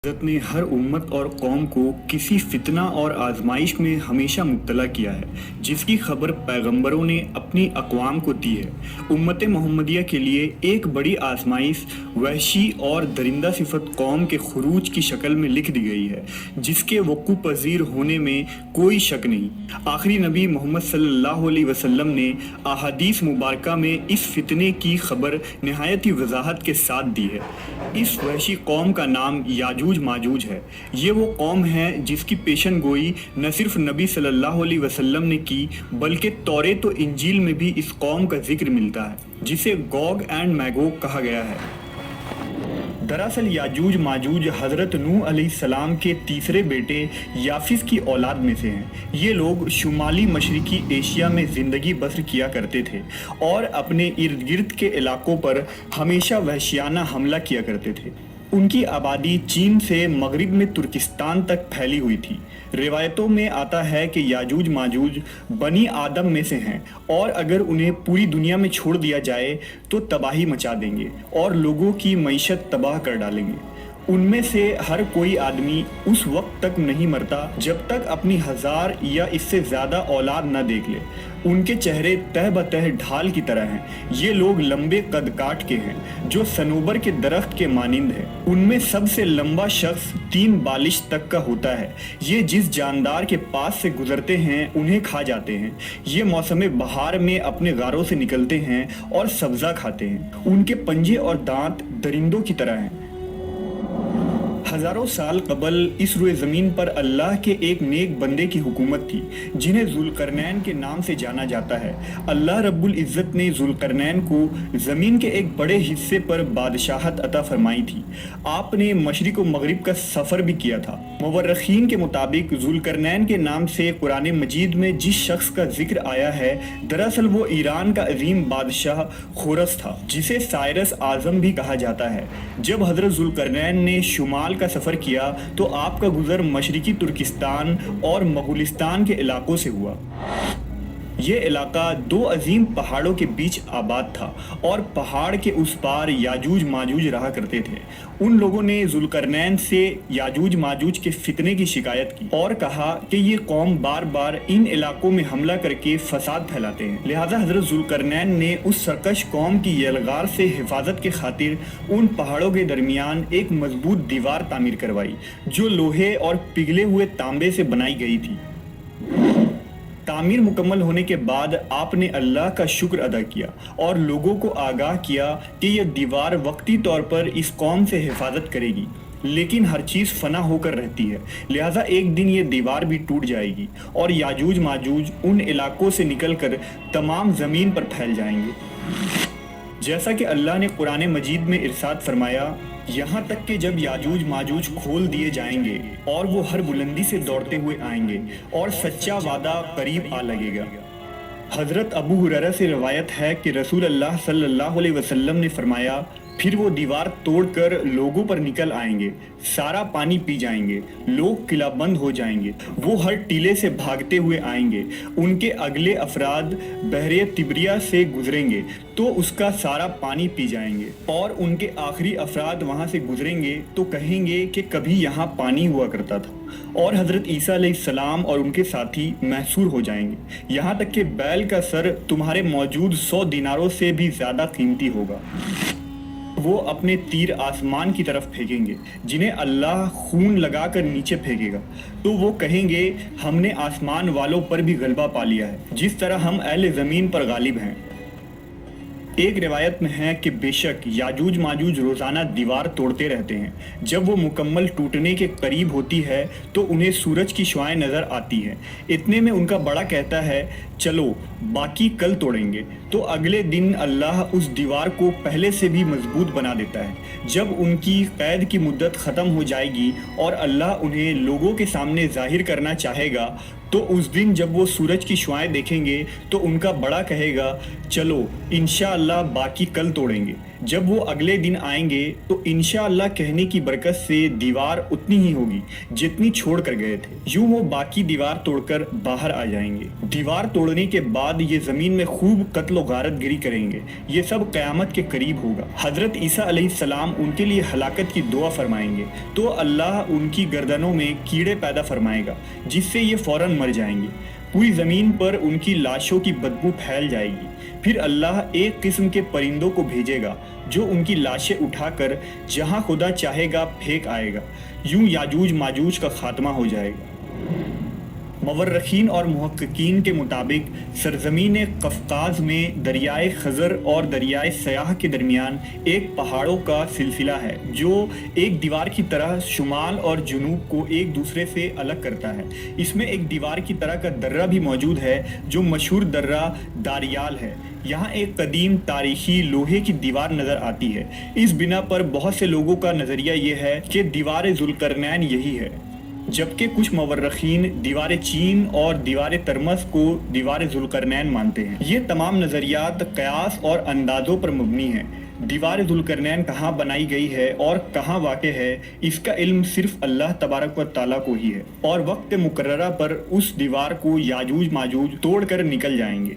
حضرت نے ہر امت اور قوم کو کسی فتنہ اور آزمائش میں ہمیشہ مبتلا کیا ہے، جس کی خبر پیغمبروں نے اپنی اقوام کو دی ہے۔ امت محمدیہ کے لیے ایک بڑی آزمائش وحشی اور درندہ صفت قوم کے خروج کی شکل میں لکھ دی گئی ہے، جس کے وقوع پذیر ہونے میں کوئی شک نہیں۔ آخری نبی محمد صلی اللہ علیہ وسلم نے احادیث مبارکہ میں اس فتنے کی خبر نہایت ہی وضاحت کے ساتھ دی ہے۔ اس وحشی قوم کا نام یاجوج ماجوج ہے۔ یہ وہ قوم ہے جس کی پیشن گوئی نہ صرف نبی صلی اللہ علیہ وسلم نے کی، بلکہ توریت و انجیل میں بھی اس قوم کا ذکر ملتا ہے، جسے گوگ اینڈ میگوگ کہا گیا ہے۔ دراصل یاجوج ماجوج حضرت نوح علیہ السلام کے تیسرے بیٹے یافس کی اولاد میں سے ہیں۔ یہ لوگ شمالی مشرقی ایشیا میں زندگی بسر کیا کرتے تھے اور اپنے ارد گرد کے علاقوں پر ہمیشہ وحشیانہ حملہ کیا کرتے تھے۔ ان کی آبادی چین سے مغرب میں ترکستان تک پھیلی ہوئی تھی۔ روایتوں میں آتا ہے کہ یاجوج ماجوج بنی آدم میں سے ہیں، اور اگر انہیں پوری دنیا میں چھوڑ دیا جائے تو تباہی مچا دیں گے اور لوگوں کی معیشت تباہ کر ڈالیں گے۔ ان میں سے ہر کوئی آدمی اس وقت تک نہیں مرتا جب تک اپنی 1000 یا اس سے زیادہ اولاد نہ دیکھ لے۔ ان کے چہرے تہ بتہ ڈھال کی طرح ہیں۔ یہ لوگ لمبے قد کاٹ کے ہیں، جو صنوبر کے درخت کے مانند ہے۔ ان میں سب سے لمبا شخص 3 بالش تک کا ہوتا ہے۔ یہ جس جاندار کے پاس سے گزرتے ہیں انہیں کھا جاتے ہیں۔ یہ موسم بہار میں اپنے غاروں سے نکلتے ہیں اور سبزہ کھاتے ہیں۔ ان کے پنجے اور دانت درندوں کی طرح ہیں۔ ہزاروں سال قبل اس روئے زمین پر اللہ کے ایک نیک بندے کی حکومت تھی، جنہیں ذوالقرنین کے نام سے جانا جاتا ہے۔ اللہ رب العزت نے ذوالقرنین کو زمین کے ایک بڑے حصے پر بادشاہت عطا فرمائی تھی۔ آپ نے مشرق و مغرب کا سفر بھی کیا تھا۔ مورخین کے مطابق ذوالقرنین کے نام سے قرآن مجید میں جس شخص کا ذکر آیا ہے، دراصل وہ ایران کا عظیم بادشاہ خورس تھا، جسے سائرس اعظم بھی کہا جاتا ہے۔ جب حضرت ذوالقرنین نے شمال کا سفر کیا تو آپ کا گزر مشرقی ترکستان اور مغولستان کے علاقوں سے ہوا۔ یہ علاقہ 2 عظیم پہاڑوں کے بیچ آباد تھا، اور پہاڑ کے اس پار یاجوج ماجوج رہا کرتے تھے۔ ان لوگوں نے ذوالقرنین سے یاجوج ماجوج کے فتنے کی شکایت کی اور کہا کہ یہ قوم بار بار ان علاقوں میں حملہ کر کے فساد پھیلاتے ہیں۔ لہٰذا حضرت ذوالقرنین نے اس سرکش قوم کی یلغار سے حفاظت کے خاطر ان پہاڑوں کے درمیان ایک مضبوط دیوار تعمیر کروائی، جو لوہے اور پگھلے ہوئے تانبے سے بنائی گئی تھی۔ تعمیر مکمل ہونے کے بعد آپ نے اللہ کا شکر ادا کیا اور لوگوں کو آگاہ کیا کہ یہ دیوار وقتی طور پر اس قوم سے حفاظت کرے گی، لیکن ہر چیز فنا ہو کر رہتی ہے، لہٰذا ایک دن یہ دیوار بھی ٹوٹ جائے گی اور یاجوج ماجوج ان علاقوں سے نکل کر تمام زمین پر پھیل جائیں گے۔ جیسا کہ اللہ نے قرآن مجید میں ارشاد فرمایا، یہاں تک کہ جب یاجوج ماجوج کھول دیے جائیں گے اور وہ ہر بلندی سے دوڑتے ہوئے آئیں گے اور سچا وعدہ قریب آ لگے گا۔ حضرت ابو ہریرہ سے روایت ہے کہ رسول اللہ صلی اللہ علیہ وسلم نے فرمایا، پھر وہ دیوار توڑ کر لوگوں پر نکل آئیں گے، سارا پانی پی جائیں گے، لوگ قلعہ بند ہو جائیں گے، وہ ہر ٹیلے سے بھاگتے ہوئے آئیں گے، ان کے اگلے افراد بحر تبریہ سے گزریں گے تو اس کا سارا پانی پی جائیں گے، اور ان کے آخری افراد وہاں سے گزریں گے تو کہیں گے کہ کبھی یہاں پانی ہوا کرتا تھا، اور حضرت عیسیٰ علیہ السلام اور ان کے ساتھی محصور ہو جائیں گے، یہاں تک کہ بیل کا سر تمہارے موجود 100 دیناروں سے بھی زیادہ قیمتی ہوگا۔ وہ اپنے تیر آسمان کی طرف پھینکیں گے، جنہیں اللہ خون لگا کر نیچے پھینکے گا، تو وہ کہیں گے ہم نے آسمان والوں پر بھی غلبہ پا لیا ہے، جس طرح ہم اہل زمین پر غالب ہیں۔ ایک روایت میں ہے کہ بے شک یاجوج ماجوج روزانہ دیوار توڑتے رہتے ہیں۔ جب وہ مکمل ٹوٹنے کے قریب ہوتی ہے تو انہیں سورج کی شعاعیں نظر آتی ہیں۔ اتنے میں ان کا بڑا کہتا ہے، چلو باقی کل توڑیں گے، تو اگلے دن اللہ اس دیوار کو پہلے سے بھی مضبوط بنا دیتا ہے۔ جب ان کی قید کی مدت ختم ہو جائے گی اور اللہ انہیں لوگوں کے سامنے ظاہر کرنا چاہے گا تو اس دن جب وہ سورج کی شعائیں دیکھیں گے تو ان کا بڑا کہے گا چلو انشاءاللہ باقی کل توڑیں گے۔ جب وہ اگلے دن آئیں گے تو انشاءاللہ کہنے کی برکت سے دیوار اتنی ہی ہوگی جتنی چھوڑ کر گئے تھے۔ یوں وہ باقی دیوار توڑ کر باہر آ جائیں گے۔ دیوار توڑنے کے بعد یہ زمین میں خوب قتل و غارت گری کریں گے۔ یہ سب قیامت کے قریب ہوگا۔ حضرت عیسیٰ علیہ السلام ان کے لیے ہلاکت کی دعا فرمائیں گے تو اللہ ان کی گردنوں میں کیڑے پیدا فرمائے گا جس سے یہ فوراً مر جائیں گے۔ پوری زمین پر ان کی لاشوں کی بدبو پھیل جائے گی۔ پھر اللہ ایک قسم کے پرندوں کو بھیجے گا جو ان کی لاشیں اٹھا کر جہاں خدا چاہے گا پھینک آئے گا۔ یوں یاجوج ماجوج کا خاتمہ ہو جائے گا۔ مورخین اور محققین کے مطابق سرزمین قفقاز میں دریائے خزر اور دریائے سیاح کے درمیان ایک پہاڑوں کا سلسلہ ہے جو ایک دیوار کی طرح شمال اور جنوب کو ایک دوسرے سے الگ کرتا ہے۔ اس میں ایک دیوار کی طرح کا درہ بھی موجود ہے جو مشہور درہ داریال ہے۔ یہاں ایک قدیم تاریخی لوہے کی دیوار نظر آتی ہے۔ اس بنا پر بہت سے لوگوں کا نظریہ یہ ہے کہ دیوار ذوالقرنین یہی ہے، جبکہ کچھ مورخین دیوار چین اور دیوار ترمس کو دیوار ذوالقرنین مانتے ہیں۔ یہ تمام نظریات قیاس اور اندازوں پر مبنی ہیں۔ دیوار ذوالقرنین کہاں بنائی گئی ہے اور کہاں واقع ہے اس کا علم صرف اللہ تبارک و تعالیٰ کو ہی ہے، اور وقت مقررہ پر اس دیوار کو یاجوج ماجوج توڑ کر نکل جائیں گے۔